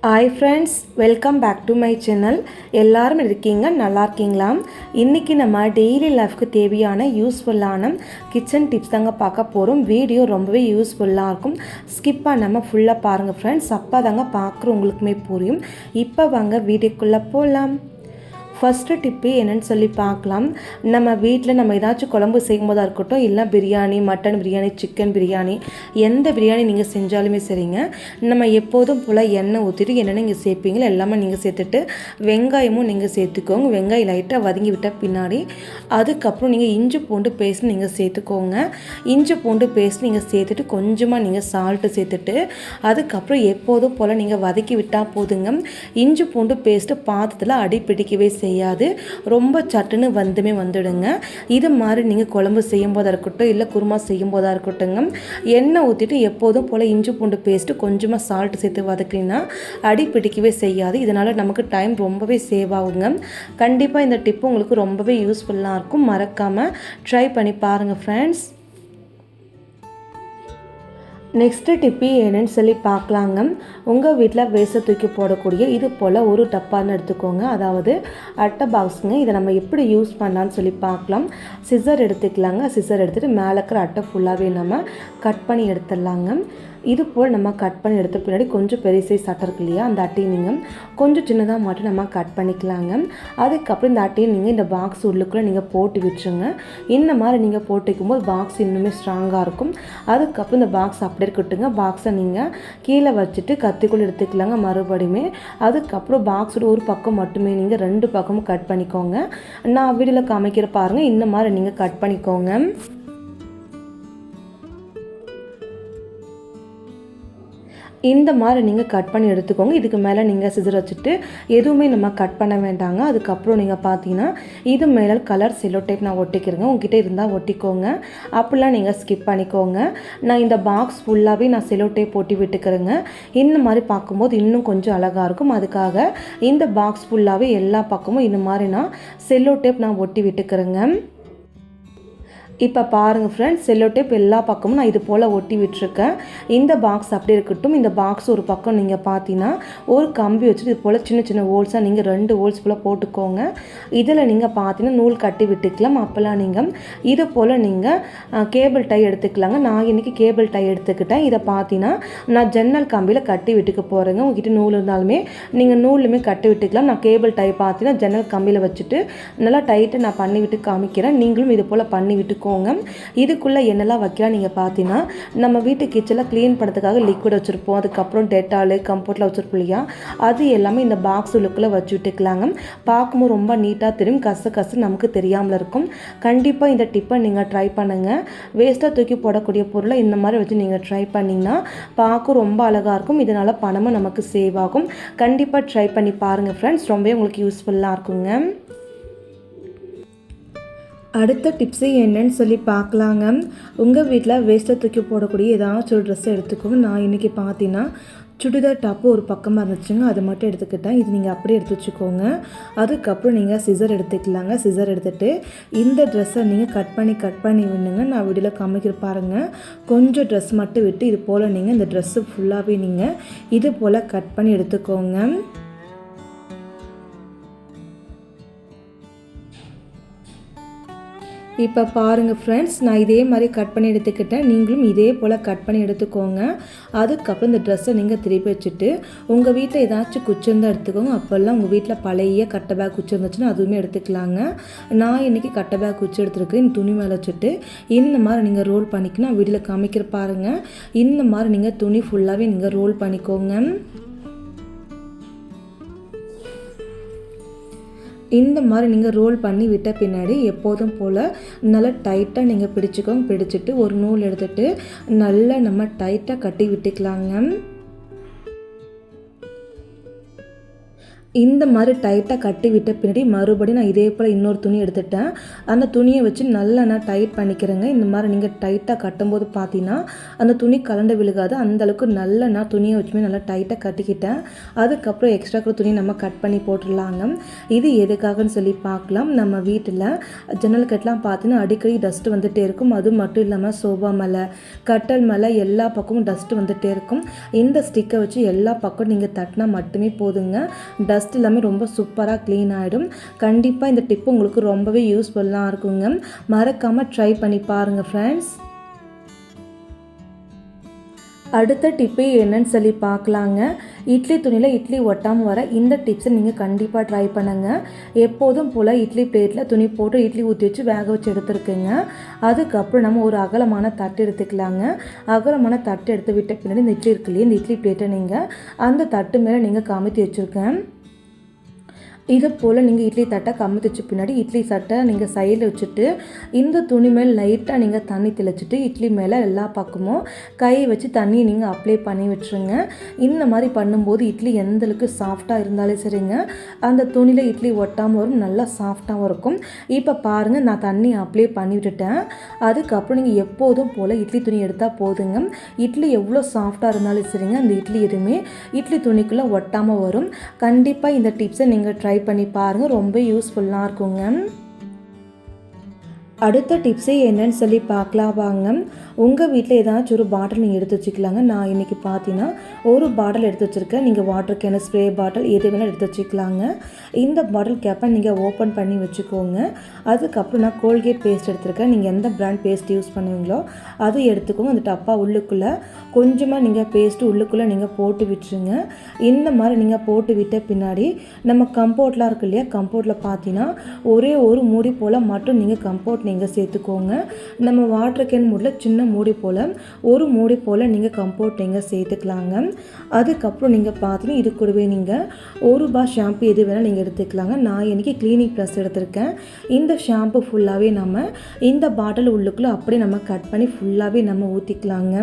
Hi friends, welcome back to my channel. எல்லாரும் இருக்கீங்க, நல்லா இருக்கீங்களா? இன்றைக்கி நம்ம டெய்லி லைஃப்க்கு தேவையான யூஸ்ஃபுல்லான கிச்சன் டிப்ஸ் தாங்க பார்க்க போகிறோம். வீடியோ ரொம்பவே யூஸ்ஃபுல்லாக இருக்கும். ஸ்கிப் பண்ணாமல் ஃபுல்லாக பாருங்கள் ஃப்ரெண்ட்ஸ். அப்போ தாங்க பார்க்குற உங்களுக்குமே புரியும். இப்போ வாங்க வீடியோக்குள்ளே போகலாம். ஃபஸ்ட்டு டிப்பு என்னென்னு சொல்லி பார்க்கலாம். நம்ம வீட்டில் நம்ம ஏதாச்சும் குழம்பு செய்யும் போதாக இருக்கட்டும், இல்லை பிரியாணி, மட்டன் பிரியாணி, சிக்கன் பிரியாணி, எந்த பிரியாணி நீங்கள் செஞ்சாலுமே சரிங்க, நம்ம எப்போதும் போல் எண்ணெய் ஊற்றிட்டு என்னென்ன நீங்கள் சேர்ப்பீங்களோ எல்லாமே நீங்கள் சேர்த்துட்டு வெங்காயமும் நீங்கள் சேர்த்துக்கோங்க. வெங்காயம் லைட்டாக வதங்கி விட்ட பின்னாடி அதுக்கப்புறம் நீங்கள் இஞ்சி பூண்டு பேஸ்ட் நீங்கள் சேர்த்துக்கோங்க. இஞ்சி பூண்டு பேஸ்ட் நீங்கள் சேர்த்துட்டு கொஞ்சமாக நீங்கள் சால்ட்டு சேர்த்துட்டு அதுக்கப்புறம் எப்போதும் போல் நீங்கள் வதக்கி விட்டால் போதுங்க. இஞ்சி பூண்டு பேஸ்ட்டு பாத்திரத்தில் அடி பிடிக்கவே செய்யாது, ரொம்ப சட்டுன்னு வந்துடுங்க. இது மாதிரி நீங்கள் குழம்பு செய்யும் போதாக இருக்கட்டும், இல்லை குருமா செய்யும் போதாக இருக்கட்டுங்க, எண்ணெய் ஊற்றிட்டு எப்போதும் போல் இஞ்சி பூண்டு பேஸ்ட்டு கொஞ்சமாக சால்ட் சேர்த்து வதக்கினா அடி பிடிக்கவே செய்யாது. இதனால் நமக்கு டைம் ரொம்பவே சேவ் ஆகுங்க. கண்டிப்பாக இந்த டிப்பு உங்களுக்கு ரொம்பவே யூஸ்ஃபுல்லாக இருக்கும். மறக்காமல் ட்ரை பண்ணி பாருங்கள் ஃப்ரெண்ட்ஸ். நெக்ஸ்ட்டு டிப்பு என்னென்னு சொல்லி பார்க்கலாங்க. உங்கள் வீட்டில் வேஸ்ட்டை தூக்கி போடக்கூடிய இது போல் ஒரு டப்பான்னு எடுத்துக்கோங்க. அதாவது அட்டை பாக்ஸுங்க. இதை நம்ம எப்படி யூஸ் பண்ணலான்னு சொல்லி பார்க்கலாம். சிசர் எடுத்துக்கலாங்க. சிசர் எடுத்துகிட்டு மேலே இருக்கிற அட்டை ஃபுல்லாகவே நம்ம கட் பண்ணி எடுத்துடலாங்க. இது போல் நம்ம கட் பண்ணி எடுத்த பின்னாடி கொஞ்சம் பெரிய சைஸ் அட்டை இருக்கு இல்லையா, அந்த அட்டையை நீங்கள் கொஞ்சம் சின்னதாக மட்டும் நம்ம கட் பண்ணிக்கலாங்க. அதுக்கப்புறம் இந்த அட்டையை நீங்கள் இந்த பாக்ஸ் உள்ளுக்குள்ளே நீங்கள் போட்டு விட்டுருங்க. இந்த மாதிரி நீங்கள் போட்டு வைக்கும்போது பாக்ஸ் இன்னுமே ஸ்ட்ராங்காக இருக்கும். அதுக்கப்புறம் இந்த பாக்ஸ் அப்படியே இருக்கட்டுங்க. பாக்ஸை நீங்கள் கீழே வச்சுட்டு கத்திக்குள்ளே எடுத்துக்கலாங்க மறுபடியுமே. அதுக்கப்புறம் பாக்ஸோட ஒரு பக்கம் மட்டுமே நீங்கள் 2 பக்கமும் கட் பண்ணிக்கோங்க. நான் வீடியோவில் காமிக்கிற பாருங்கள், இந்த மாதிரி நீங்கள் கட் பண்ணிக்கோங்க. இந்த மாதிரி நீங்கள் கட் பண்ணி எடுத்துக்கோங்க. இதுக்கு மேலே நீங்கள் சிசர் வச்சுட்டு எதுவுமே நம்ம கட் பண்ண வேண்டாங்க. அதுக்கப்புறம் நீங்கள் பார்த்தீங்கன்னா இது மேலே கலர் செல்லோ டேப் நான் ஒட்டிக்கிறேங்க. உங்ககிட்ட இருந்தால் ஒட்டிக்கோங்க, அப்படிலாம் நீங்கள் ஸ்கிப் பண்ணிக்கோங்க. நான் இந்த பாக்ஸ் ஃபுல்லாகவே நான் செல்லோ டேப் ஒட்டி விட்டுக்கிறேங்க. இந்த மாதிரி பார்க்கும்போது இன்னும் கொஞ்சம் அழகாக இருக்கும். அதுக்காக இந்த பாக்ஸ் ஃபுல்லாகவே எல்லா பக்கமும் இந்த மாதிரி நான் செல்லோ டேப் நான் ஒட்டி விட்டுக்கிறேங்க. இப்போ பாருங்கள் ஃப்ரெண்ட்ஸ், செல்லோ டேப் எல்லா பக்கமும் நான் இது போல் ஒட்டி விட்டுருக்கேன். இந்த பாக்ஸ் அப்படி இருக்கட்டும். இந்த பாக்ஸ் ஒரு பக்கம் நீங்கள் பார்த்தீங்கன்னா ஒரு கம்பி வச்சுட்டு இது போல் சின்ன சின்ன ஹோல்ஸாக நீங்கள் 2 ஹோல்ஸ் போல் போட்டுக்கோங்க. இதில் நீங்கள் பார்த்தீங்கன்னா நூல் கட்டி விட்டுக்கலாம். அப்போல்லாம் நீங்கள் இது போல் நீங்கள் கேபிள் டை எடுத்துக்கலாங்க. நான் இன்றைக்கி கேபிள் டை எடுத்துக்கிட்டேன். இதை பார்த்தீங்கன்னா நான் ஜன்னல் கம்பியில் கட்டி விட்டுக்க போகிறேங்க. உங்ககிட்ட நூல் இருந்தாலுமே நீங்கள் நூலுமே கட்டி விட்டுக்கலாம். நான் கேபிள் டை பார்த்தீங்கன்னா ஜன்னல் கம்பியில் வச்சுட்டு நல்லா டைட்டை நான் பண்ணி விட்டு காமிக்கிறேன். நீங்களும் இது போல் பண்ணி விட்டுக்கோங்க. இதுக்குள்ளே என்னெல்லாம் வைக்கலாம் நீங்கள் பார்த்தீங்கன்னா, நம்ம வீட்டு கிச்சனில் க்ளீன் பண்ணுறதுக்காக லிக்விட் வச்சுருப்போம். அதுக்கப்புறம் டெட்டால் கம்போர்ட்டில் வச்சுருப்போம் இல்லையா, அது எல்லாமே இந்த பாக்ஸ் உள்ளுக்குள்ளே வச்சு விட்டுக்கலாங்க. பார்க்கும்போது ரொம்ப நீட்டாக தெரியும், கசு நமக்கு தெரியாமல் இருக்கும். கண்டிப்பாக இந்த டிப்பை நீங்கள் ட்ரை பண்ணுங்கள். வேஸ்ட்டாக தூக்கி போடக்கூடிய பொருளை இந்த மாதிரி வச்சு நீங்கள் ட்ரை பண்ணிங்கன்னா பார்க்க ரொம்ப அழகாக இருக்கும். இதனால் பணமும் நமக்கு சேவ் ஆகும். கண்டிப்பாக ட்ரை பண்ணி பாருங்கள் ஃப்ரெண்ட்ஸ். ரொம்பவே உங்களுக்கு யூஸ்ஃபுல்லாக இருக்குங்க. அடுத்த டிப்ஸு என்னன்னு சொல்லி பார்க்கலாங்க. உங்கள் வீட்டில் வேஸ்ட்டை தூக்கி போடக்கூடிய ஏதாச்சும் ஒரு ட்ரெஸ்ஸை எடுத்துக்கோங்க. நான் இன்றைக்கி பார்த்தீங்கன்னா சுடிதார் டாப்பு ஒரு பக்கமாக இருந்துச்சுங்க, அதை மட்டும் எடுத்துக்கிட்டேன். இது நீங்கள் அப்படியே எடுத்து வச்சுக்கோங்க. அதுக்கப்புறம் நீங்கள் சிசர் எடுத்துக்கலாங்க. சிசர் எடுத்துகிட்டு இந்த ட்ரெஸ்ஸை நீங்கள் கட் பண்ணி விடுங்க. நான் வீடியோவில் காமிக்கிற பாருங்கள். கொஞ்சம் ட்ரெஸ் மட்டும் விட்டு இது போல் நீங்கள் இந்த ட்ரெஸ்ஸு ஃபுல்லாகவே நீங்கள் இது போல் கட் பண்ணி எடுத்துக்கோங்க. இப்போ பாருங்கள் ஃப்ரெண்ட்ஸ், நான் இதே மாதிரி கட் பண்ணி எடுத்துக்கிட்டேன். நீங்களும் இதே போல் கட் பண்ணி எடுத்துக்கோங்க. அதுக்கப்புறம் இந்த ட்ரெஸ்ஸை நீங்கள் திருப்பி வச்சுட்டு உங்கள் வீட்டில் ஏதாச்சும் குச்சி இருந்தால் எடுத்துக்கோங்க. அப்போல்லாம் உங்கள் வீட்டில் பழைய கட்டை பேக் குச்சி இருந்துச்சுன்னா அதுவுமே எடுத்துக்கலாங்க. நான் இன்றைக்கி கட்டை பேக் குச்சி எடுத்துருக்கேன். துணி மேலே வச்சுட்டு இந்த மாதிரி நீங்கள் ரோல் பண்ணிக்கணும். வீடியோவில் காமிக்கிற பாருங்கள். இந்த மாதிரி நீங்கள் துணி ஃபுல்லாகவே நீங்கள் ரோல் பண்ணிக்கோங்க. இந்த மாதிரி நீங்கள் ரோல் பண்ணி விட்ட பின்னாடி எப்போதும் போல் நல்லா டைட்டாக நீங்கள் பிடிச்சிக்கோங்க. பிடிச்சிட்டு ஒரு நூல் எடுத்துகிட்டு நல்லா நம்ம டைட்டாக கட்டி விட்டுக்கலாங்க. இந்த மாதிரி டைட்டாக கட்டி விட்ட பின்னாடி மறுபடியும் நான் இதே போல் இன்னொரு துணி எடுத்துட்டேன். அந்த துணியை வச்சு நல்லா நான் டைட் பண்ணிக்கிறேங்க. இந்த மாதிரி நீங்கள் டைட்டாக கட்டும்போது பார்த்தீங்கன்னா அந்த துணி கலண்டு விழுகாது. அந்தளவுக்கு நல்லா நான் துணியை வச்சுமே நல்லா டைட்டாக கட்டிக்கிட்டேன். அதுக்கப்புறம் எக்ஸ்ட்ரா இருக்கிற துணி நம்ம கட் பண்ணி போட்டுடலாங்க. இது எதுக்காகன்னு சொல்லி பார்க்கலாம். நம்ம வீட்டில் ஜன்னல் கட்டெலாம் பார்த்தீங்கன்னா அடிக்கடி டஸ்ட்டு வந்துகிட்டே இருக்கும். அது மட்டும் இல்லாமல் சோபா மேலே கட்டல் மேலே எல்லா பக்கமும் டஸ்ட்டு வந்துகிட்டே இருக்கும். இந்த ஸ்டிக்கை வச்சு எல்லா பக்கம் நீங்கள் தட்டினா மட்டுமே போதுங்க. டஸ்ட் எல்லாமே ரொம்ப சூப்பராக க்ளீன் ஆகிடும். கண்டிப்பாக இந்த டிப்பு உங்களுக்கு ரொம்பவே யூஸ்ஃபுல்லாக இருக்குங்க. மறக்காமல் ட்ரை பண்ணி பாருங்கள் ஃப்ரெண்ட்ஸ். அடுத்த டிப்பு என்னன்னு சொல்லி பார்க்கலாங்க. இட்லி துணியில் இட்லி ஒட்டாமல் வர இந்த டிப்ஸை நீங்கள் கண்டிப்பாக ட்ரை பண்ணுங்கள். எப்போதும் போல் இட்லி பிளேட்டில் துணி போட்டு இட்லி ஊற்றி வச்சு வேக வச்சு எடுத்துருக்குங்க. அதுக்கப்புறம் நம்ம ஒரு அகலமான தட்டு எடுத்துக்கலாங்க. அகலமான தட்டு எடுத்து விட்ட பின்னாடி இந்த இட்லி இருக்கு இல்லையா, இந்த இட்லி பிளேட்டை நீங்கள் அந்த தட்டு மேலே நீங்கள் கமுத்தி வச்சுருக்கேன். இது போல் நீங்கள் இட்லி தட்டை கமுத்தி வச்ச பின்னாடி இட்லி தட்டை நீங்கள் சைடில் வச்சுட்டு இந்த துணி மேலே லைட்டாக நீங்கள் தண்ணி தெளிச்சிட்டு இட்லி மேலே எல்லா பக்கமும் கை வச்சு தண்ணியை நீங்கள் அப்ளை பண்ணி விட்டுருங்க. இந்த மாதிரி பண்ணும்போது இட்லி எந்தளவுக்கு சாஃப்டாக இருந்தாலே சரிங்க, அந்த துணியில் இட்லி ஒட்டாமல் வரும், நல்லா சாஃப்டாகவும் இருக்கும். இப்போ பாருங்கள், நான் தண்ணி அப்ளை பண்ணி விட்டுட்டேன். அதுக்கப்புறம் நீங்கள் எப்போதும் போல் இட்லி துணி எடுத்தால் போதுங்க. இட்லி எவ்வளோ சாஃப்டாக இருந்தாலும் சரிங்க, அந்த இட்லி எதுவுமே இட்லி துணிக்குள்ளே ஒட்டாமல் வரும். கண்டிப்பாக இந்த டிப்ஸை நீங்கள் ட்ரை பண்ணி பாருங்கள், ரொம்ப யூஸ்ஃபுல்லாக இருக்குங்க. அடுத்த டிப்ஸே என்னன்னு சொல்லி பார்க்கலாம் வாங்க. உங்கள் வீட்டில் ஏதாச்சும் ஒரு பாட்டில் நீங்கள் எடுத்து வச்சுக்கலாங்க. நான் இன்றைக்கி பார்த்தீங்கன்னா ஒரு பாட்டில் எடுத்து வச்சுருக்கேன். நீங்கள் வாட்டர் கேனு, ஸ்ப்ரே பாட்டில் எது வேணால் எடுத்து வச்சுக்கலாங்க. இந்த பாட்டில் கேப்பை நீங்கள் ஓப்பன் பண்ணி வச்சுக்கோங்க. அதுக்கப்புறம் நான் கோல்கேட் பேஸ்ட் எடுத்துருக்கேன். நீங்கள் எந்த பிராண்ட் பேஸ்ட் யூஸ் பண்ணுவீங்களோ அது எடுத்துக்கோங்க. அந்த டப்பா உள்ளுக்குள்ளே கொஞ்சமாக நீங்கள் பேஸ்ட்டு உள்ளுக்குள்ளே நீங்கள் போட்டு விட்டுருங்க. இந்த மாதிரி நீங்கள் போட்டு விட்ட பின்னாடி நம்ம கம்போர்ட்லாம் இருக்கு இல்லையா, கம்போர்ட்டில் பார்த்தீங்கன்னா ஒரே ஒரு மூடி போல் மட்டும் நீங்கள் கம்போர்ட் நீங்கள் சேர்த்துக்கோங்க. நம்ம வாட்டர் கேன் மூடில் சின்ன மூடி போல் ஒரு மூடி போல் நீங்கள் கம்போர்ட் நீங்கள் சேர்த்துக்கலாங்க. அதுக்கப்புறம் நீங்கள் பார்த்தீங்கன்னா இது கூடவே நீங்கள் ₹1 ஷாம்பு எது வேணால் நீங்கள் எடுத்துக்கலாங்க. நான் இன்றைக்கி கிளீனிக் ப்ளஸ் எடுத்திருக்கேன். இந்த ஷாம்பு ஃபுல்லாகவே நம்ம இந்த பாட்டில் உள்ளுக்குள்ளே அப்படியே நம்ம கட் பண்ணி ஃபுல்லாகவே நம்ம ஊற்றிக்கலாங்க.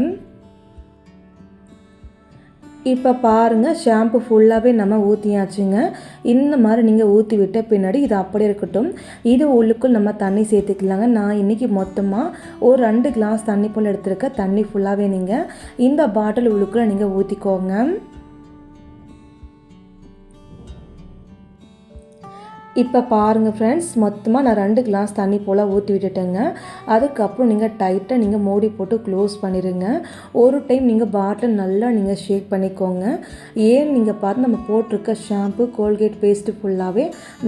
இப்போ பாருங்கள், ஷாம்பு ஃபுல்லாகவே நம்ம ஊற்றியாச்சுங்க. இந்த மாதிரி நீங்கள் ஊற்றி விட்ட பின்னாடி இது அப்படியே இருக்கட்டும். இது உள்ளுக்குள் நம்ம தண்ணி சேர்த்துக்கலாங்க. நான் இன்றைக்கி மொத்தமாக ஒரு 2 கிளாஸ் தண்ணி போல் எடுத்துருக்கேன். தண்ணி ஃபுல்லாகவே நீங்கள் இந்த பாட்டில் உள்ளுக்குள்ளே நீங்கள் ஊற்றிக்கோங்க. இப்போ பாருங்கள் ஃப்ரெண்ட்ஸ், மொத்தமாக நான் 2 கிளாஸ் தண்ணி போல் ஊற்றி விட்டுட்டேங்க. அதுக்கப்புறம் நீங்கள் டைட்டாக நீங்கள் மூடி போட்டு க்ளோஸ் பண்ணிடுங்க. ஒரு டைம் நீங்கள் பாட்டில் நல்லா நீங்கள் ஷேக் பண்ணிக்கோங்க. ஏன் நீங்கள் பார்த்து நம்ம போட்டிருக்க ஷாம்பு, கோல்கேட் பேஸ்ட்டு ஃபுல்லாகவே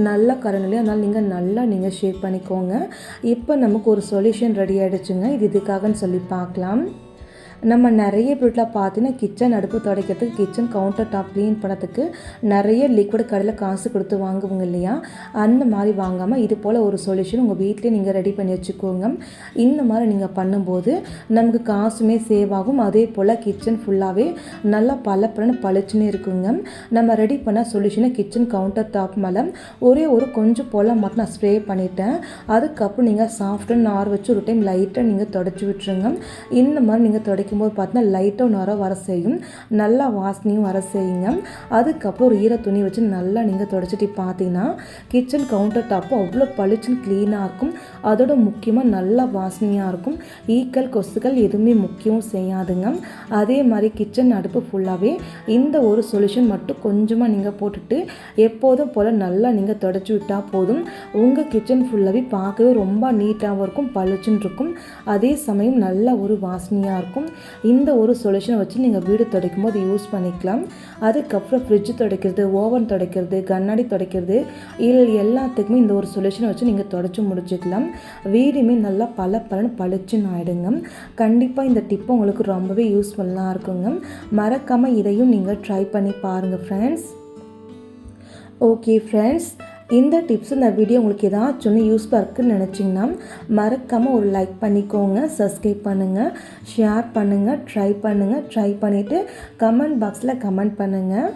நல்லா கரண்டிலே, அதனால் நீங்கள் நல்லா நீங்கள் ஷேக் பண்ணிக்கோங்க. இப்போ நமக்கு ஒரு சொல்யூஷன் ரெடி ஆகிடுச்சுங்க. இது இதுக்காகன்னு சொல்லி பார்க்கலாம். நம்ம நிறைய வீட்டில் பார்த்தீங்கன்னா கிச்சன் அடுப்பு துடைக்கிறதுக்கு, கிச்சன் கவுண்டர் டாப் க்ளீன் பண்ணதுக்கு நிறைய லிக்விட் கடையில் காசு கொடுத்து வாங்குவோங்க இல்லையா, அந்த மாதிரி வாங்காமல் இது போல் ஒரு சொல்யூஷன் உங்கள் வீட்டிலே நீங்கள் ரெடி பண்ணி வச்சுக்கோங்க. இந்த மாதிரி நீங்கள் பண்ணும்போது நமக்கு காசுமே சேவ் ஆகும். அதே போல் கிச்சன் ஃபுல்லாகவே நல்லா பளிச்சுன்னு இருக்குங்க. நம்ம ரெடி பண்ண சொல்யூஷனை கிச்சன் கவுண்டர் டாப் மேலே ஒரே ஒரு கொஞ்சம் போல் மட்டும் நான் ஸ்ப்ரே பண்ணிட்டேன். அதுக்கப்புறம் நீங்கள் சாஃப்ட்னு நார் வச்சு ஒரு டைம் லைட்டாக நீங்கள் தொடச்சி விட்டுருங்க. இந்த மாதிரி நீங்கள் போது பார்த்தீங்கன்னா லைட்டாக நுர வர செய்யும், நல்லா வாசனையும் வர செய்யுங்க. அதுக்கப்புறம் ஒரு ஈர துணி வச்சு நல்லா நீங்கள் தொடச்சிட்டு பார்த்தீங்கன்னா கிச்சன் கவுண்டர் டாப்பு அவ்வளோ பளிச்சுன்னு க்ளீனாக இருக்கும். அதோட முக்கியமாக நல்லா வாசனையாக இருக்கும். ஈக்கள், கொசுக்கள் எதுவுமே முக்கியமும் செய்யாதுங்க. அதே மாதிரி கிச்சன் அடுப்பு ஃபுல்லாகவே இந்த ஒரு சொல்யூஷன் மட்டும் கொஞ்சமாக நீங்கள் போட்டுட்டு எப்போதும் போல் நல்லா நீங்கள் தொடச்சி விட்டால் போதும். உங்கள் கிச்சன் ஃபுல்லாகவே பார்க்கவே ரொம்ப நீட்டாகவும் இருக்கும், பளிச்சுன்னு இருக்கும். அதே சமயம் நல்ல ஒரு வாசனையாக இருக்கும். இந்த ஒரு சொல்யூஷனை வச்சு நீங்கள் வீடு துடைக்கும் போது யூஸ் பண்ணிக்கலாம். அதுக்கப்புறம் ஃப்ரிட்ஜ் துடைக்கிறது, ஓவன் துடைக்கிறது, கண்ணாடி துடைக்கிறது, இதில் எல்லாத்துக்குமே இந்த ஒரு சொல்யூஷனை வச்சு நீங்கள் துடைச்சி முடிச்சுக்கலாம். வீடுமே நல்லா பளிச்சுன்னு ஆகிடுங்க. கண்டிப்பாக இந்த டிப்பு உங்களுக்கு ரொம்பவே யூஸ்ஃபுல்லாக இருக்குங்க. மறக்காமல் இதையும் நீங்கள் ட்ரை பண்ணி பாருங்கள் ஃப்ரெண்ட்ஸ். ஓகே ஃப்ரெண்ட்ஸ், இந்த டிப்ஸ், இந்த வீடியோ உங்களுக்கு ஏதாச்சும் யூஸ்ஃபுல்லாக இருக்குன்னு நினச்சிங்கன்னா மறக்காமல் ஒரு லைக் பண்ணிக்கோங்க, சப்ஸ்கிரைப் பண்ணுங்கள், ஷேர் பண்ணுங்கள், ட்ரை பண்ணிவிட்டு கமெண்ட் பாக்ஸில் கமெண்ட் பண்ணுங்கள்.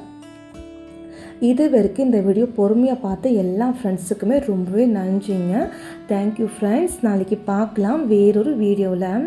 இது வரைக்கும் இந்த வீடியோ பொறுமையாக பார்த்து எல்லா ஃப்ரெண்ட்ஸுக்குமே ரொம்பவே நன்றிங்க. Thank you friends. நாளைக்கு பார்க்கலாம் வேறொரு வீடியோவில்.